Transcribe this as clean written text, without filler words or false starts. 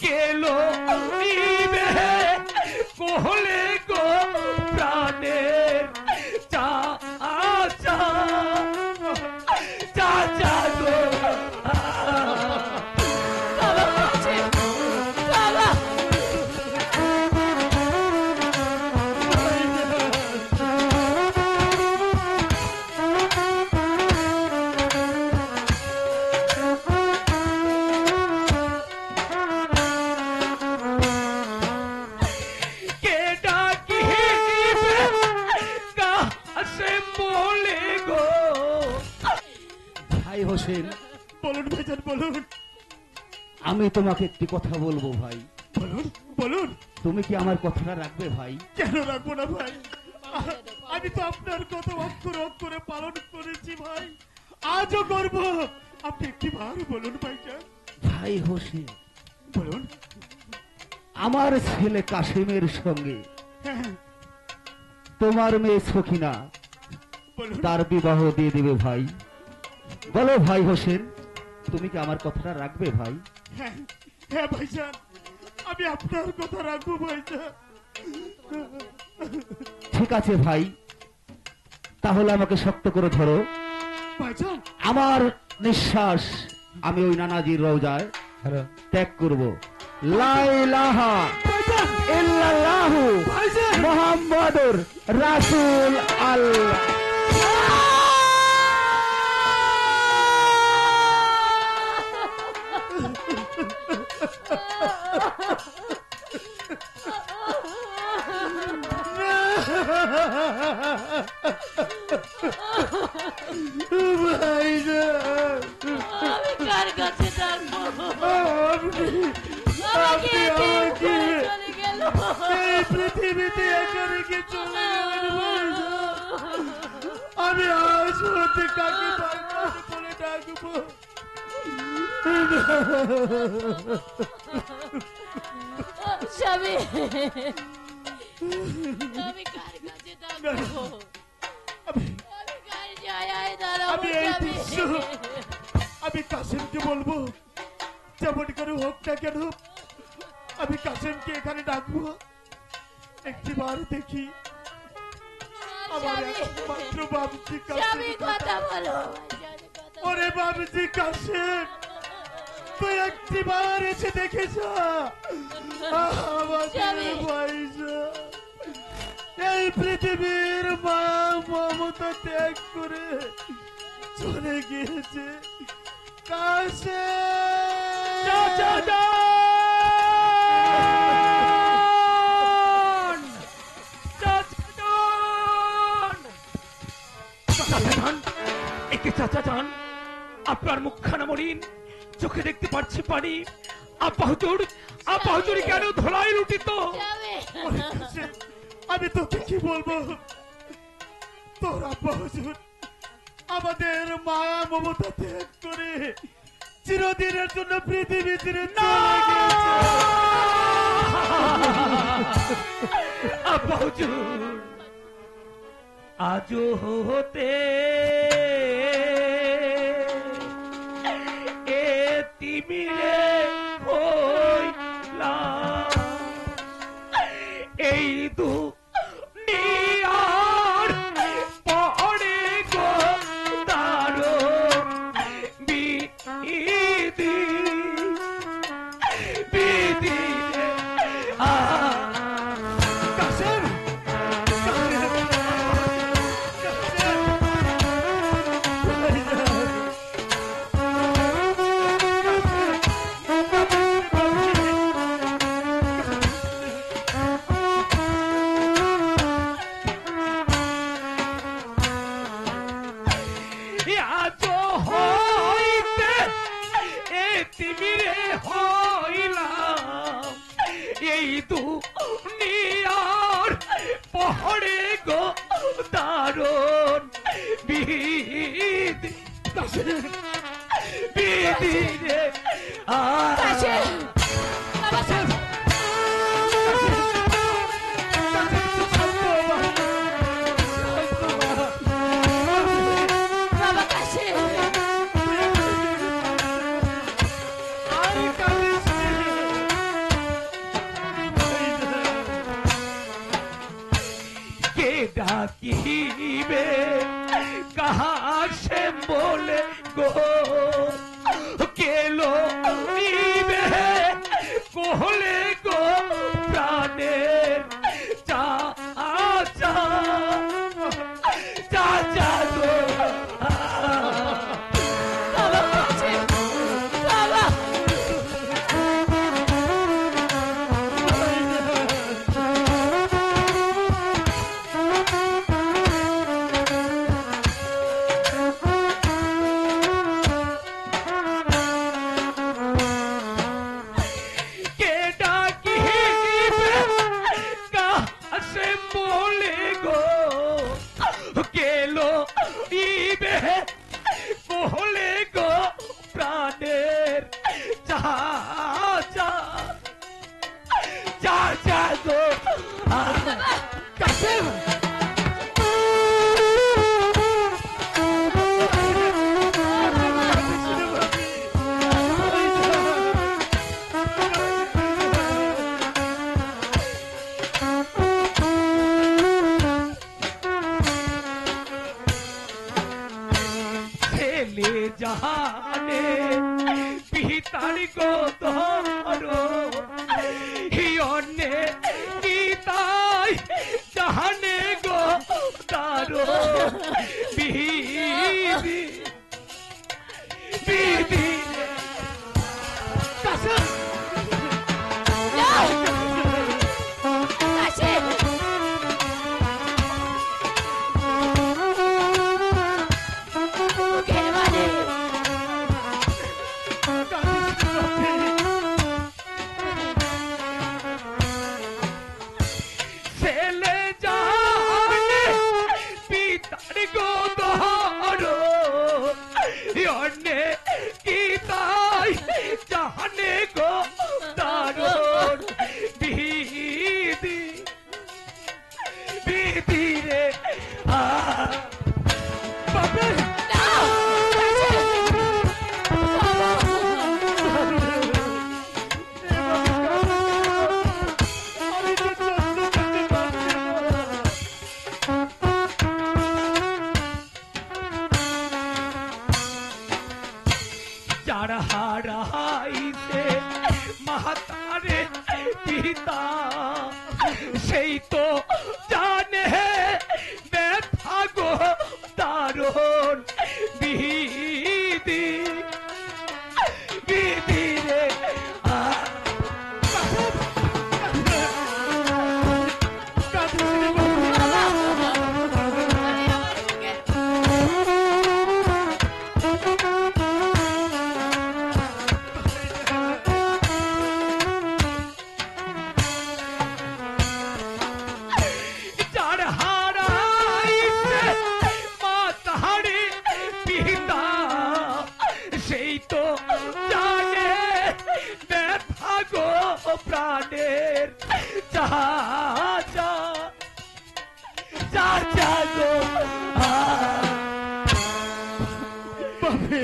কেলো নিবে কোহলে গো প্রাণের চা চা চা চা গো হোসেন, বলুন ভাইজান বলুন। আমি তোমাকে একটি কথা বলবো ভাই। বলুন বলুন। তুমি কি আমার কথাটা রাখবে ভাই? কেন রাখবো না ভাই, আমি তো আপনার কথা অক্ষরে অক্ষরে পালন করেছি ভাই, আজও করবো। আপনি একটি বার বলুন ভাইজান। ভাই হোসেন বলুন। আমার ছেলে কাশিমের সঙ্গে হ্যাঁ, তোমার মেয়ে সখিনা বলুন। তার বিবাহ দিয়ে দিবে ভাই। বলো ভাই হোসেন, তুমি কি আমার কথাটা রাখবে ভাই? হ্যাঁ হ্যাঁ ভাইজান, আমি আপনার কথা রাখবো ভাইজান। ঠিক আছে ভাই, তাহলে আমাকে শক্ত করে ধরো ভাইজান। আমার নিঃশ্বাস আমি ওই নানাজির রওজায় ত্যাগ করব। লা ইলাহা ইল্লাল্লাহু মুহাম্মাদুর রাসূল আল্লাহ। আমি কার কাছে থাকবো? আমাকে চলে গেল এই পৃথিবীতে একা রেখে চলে গেলেন ভাইজান। আমি আজ হতে কাকে ভাইজান বলে ডাকবো? স্বামী, আমি কার কাছে থাকবো? আমি কার জায়গায় দাঁড়াবো? আমি এই দৃশ্য আমি কাসেমকে বলবো, যেমন করে হোক না কেন আমি কাসেমকে এখানে ডাকবো। একটিবার দেখি আমার একমাত্র বাবজি স্বামী, কাসেম। কথা বলো। ওরে বাবজি কাসেম, তুই একটিবার এসে দেখে যা আমাদের ভাইজা এই পৃথিবীর মা মমতা ত্যাগ করে চলে গিয়েছে। চাচা যান, আপনার মুখখানা মলিন, চোখে দেখতে পাচ্ছি পানি। আপা হুজুর কেন ধোলাই লুটিত? আমি তোকে কি বলবো, তোর আপা হুজুর আমাদের মায়া মমতা ত্যাগ করে চিরদিনের জন্য পৃথিবী ছেড়ে চলে গেছে। আপা হুজুর আজও হতে তিমিরে হইলাম এই দুনিয়ার পরে গো তারো বিধি বিধি কাসেম এই দুনিয়ার পহড়ে গো দারুন বিধি বিধি রে ডাকিবে কাহার সে বলে গো কেলো নিবে কোহলে গো প্রাণের চা চা চা চা গো বাবা বলছে, বাবা কে ডাকিবে কাহাসে বলে গো কেলো ইবে কোহলে গো প্রাণের চা চা চা চা গো কাছে ছেলে জাহানে পিতার গো ধরো হিয়নে পিতাই জাহানে গো তারো বিবি বিবি কাছে যাও কাছে মুখের মানে ছেলে জাহানে পিতার গো ধরো হিয়নে পিতাই জাহানে গো তারো বিবি বিবি রে বাবা যাও কাছে বাবা আমি তো সহ্য করতে পারছি না। যার হারাইছে মাতারে পিতা সেই তো জানে ব্যথা গো দারুণ বিধি বিধি রে যার হারাইছে মাতারে পিতা সেই তো জানে ব্যথা গো প্রাণের চা চা চা চা গো